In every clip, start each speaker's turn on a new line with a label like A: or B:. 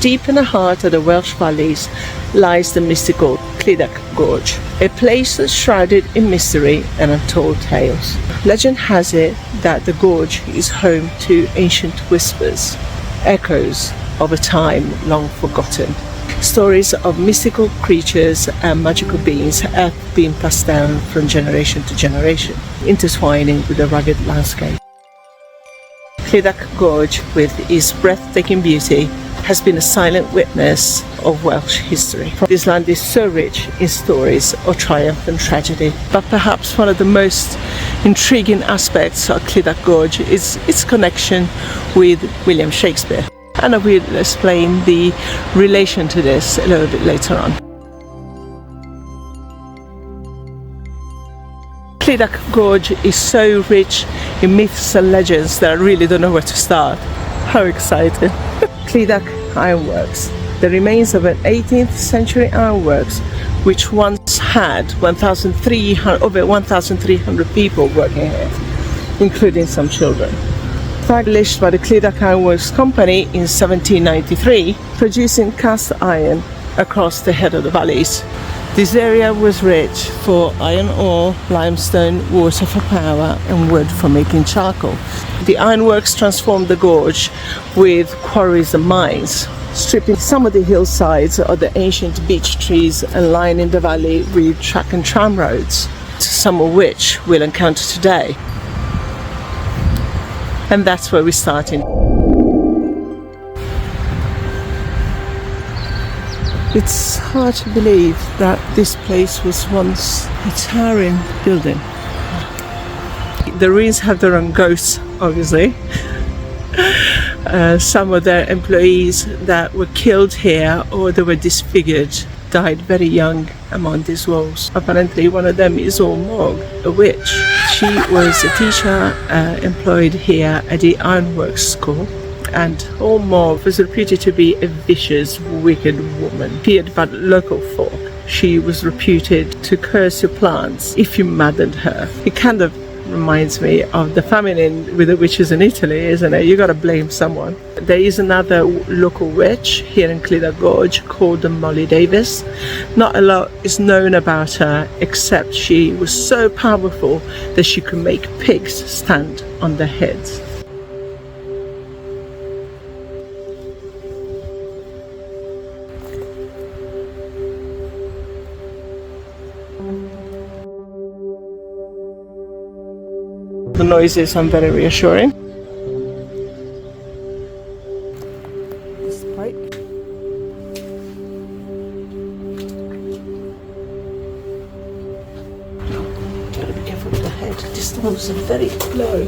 A: Deep in the heart of the Welsh valleys lies the mythical Clydach Gorge, a place that's shrouded in mystery and untold tales. Legend has it that the gorge is home to ancient whispers, echoes of a time long forgotten. Stories of mystical creatures and magical beings have been passed down from generation to generation, intertwining with the rugged landscape. Clydach Gorge, with its breathtaking beauty, has been a silent witness of Welsh history. This land is so rich in stories of triumph and tragedy, but perhaps one of the most intriguing aspects of Clydach Gorge is its connection with William Shakespeare. And I will explain the relation to this a little bit later on. Clydach Gorge is so rich in myths and legends that I really don't know where to start. How exciting! Clydach Ironworks, the remains of an 18th century ironworks which once had over 1,300 people working here, including some children. Established by the Clydach Ironworks Company in 1793, producing cast iron across the head of the valleys. This area was rich for iron ore, limestone, water for power and wood for making charcoal. The ironworks transformed the gorge with quarries and mines, stripping some of the hillsides of the ancient beech trees and lining the valley with track and tram roads, some of which we'll encounter today. And that's where we're starting. It's hard to believe that this place was once a towering building. The ruins have their own ghosts, obviously. Some of their employees that were killed here or they were disfigured died very young among these walls. Apparently one of them is Morg, a witch. She was a teacher employed here at the Ironworks School, and Morg was reputed to be a vicious, wicked woman. Feared by local folk. She was reputed to curse your plants if you mothered her. It kind of reminds me of the famine with the witches in Italy, isn't it? You gotta blame someone. There is another local witch here in Clydach Gorge called the Molly Davis. Not a lot is known about her, except she was so powerful that she could make pigs stand on their heads. The noises are very reassuring. This pipe. Gotta be careful with the head. These stones are very low.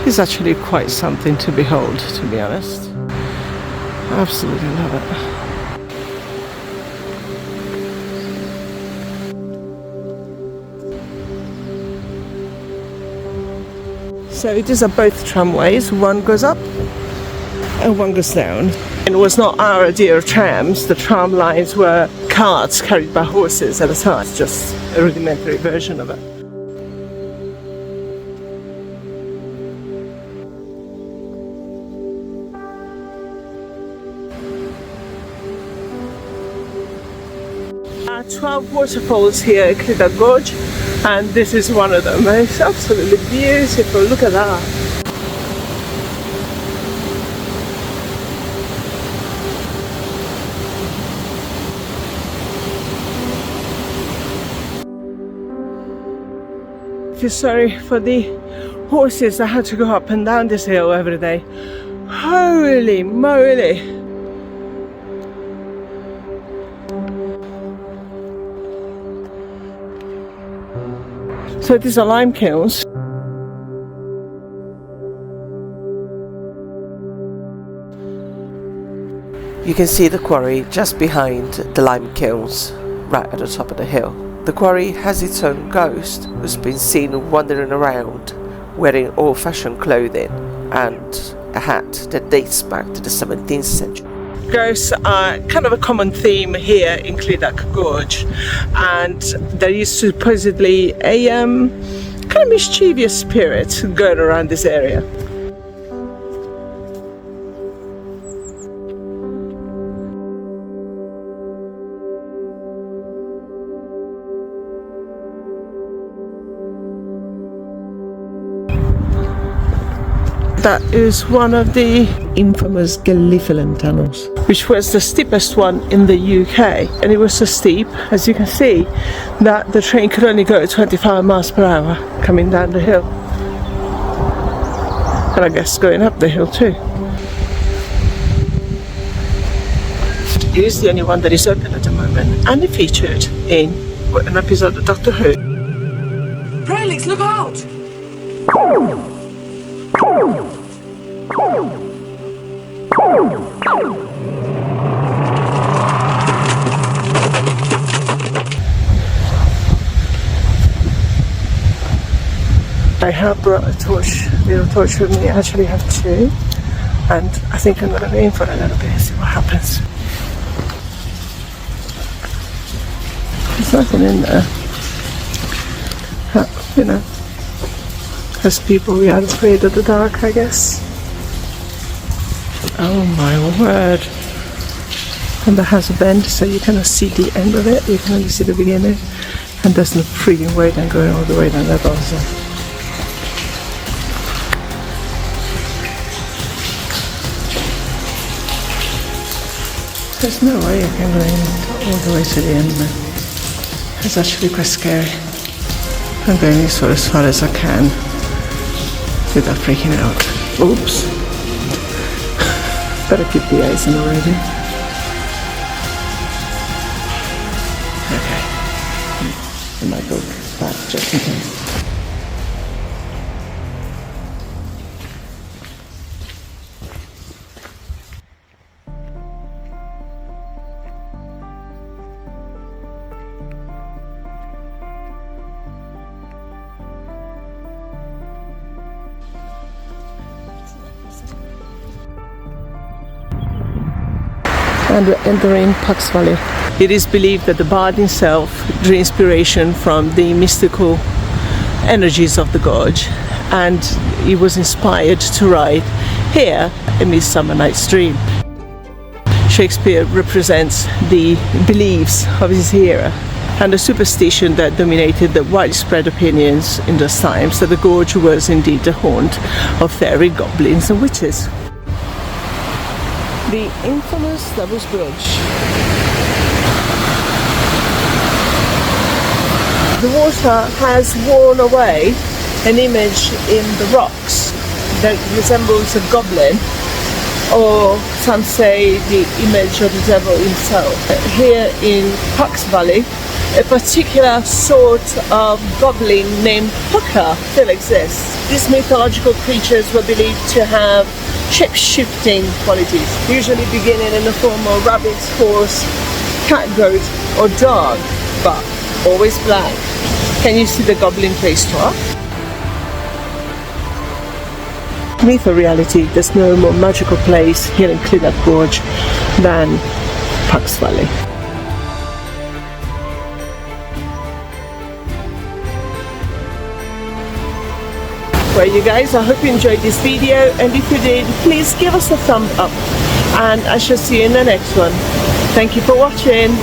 A: It's actually quite something to behold, to be honest. I absolutely love it. So these are both tramways. One goes up and one goes down. It was not our idea of trams. The tram lines were carts carried by horses at the time. It's just a rudimentary version of it. There are 12 waterfalls here at Clydach Gorge, and this is one of them. It's absolutely beautiful. Look at that. feel sorry for the horses that had to go up and down this hill every day. Holy moly! So these are lime kilns. You can see the quarry just behind the lime kilns, right at the top of the hill. The quarry has its own ghost, who's been seen wandering around, wearing old-fashioned clothing and a hat that dates back to the 17th century. Ghosts are kind of a common theme here in Clydach Gorge, and there is supposedly a kind of mischievous spirit going around this area. That is one of the infamous Gallipoli tunnels, which was the steepest one in the UK, and it was so steep, as you can see, that the train could only go 25 miles per hour coming down the hill, and I guess going up the hill too. It is the only one that is open at the moment, and it featured in an episode of Doctor Who.
B: Prelix, look out!
A: I have brought a torch, little torch with me. I actually have two, and I think I'm going to aim for a little bit and see what happens. There's nothing in there. You know, as people, we are afraid of the dark, I guess. Oh my word. And that has a bend, so you cannot see the end of it, you can only see the beginning. And there's no freaking way than going all the way down that also. There's no way you can go all the way to the end, man. It's actually quite scary. I'm going as far as I can without freaking out. Oops. Better keep the eyes in already. Okay. I might go back just in case. And we're entering Pucks Valley. It is believed that the bard himself drew inspiration from the mystical energies of the gorge, and he was inspired to write here A Midsummer Night's Dream. Shakespeare represents the beliefs of his era and the superstition that dominated the widespread opinions in those times, that the gorge was indeed the haunt of fairy, goblins and witches. The infamous Devil's Bridge. The water has worn away an image in the rocks that resembles a goblin, or some say the image of the devil himself. Here in Pucks Valley, a particular sort of goblin named Pucker still exists. These mythological creatures were believed to have shape-shifting qualities, usually beginning in the form of rabbit, horse, cat, goat or dog, but always black. Can you see the goblin face top? Myth or reality, there's no more magical place here in Clydach Gorge than Pucks Valley. Well, you guys, I hope you enjoyed this video, and if you did, please give us a thumb up, and I shall see you in the next one. Thank you for watching.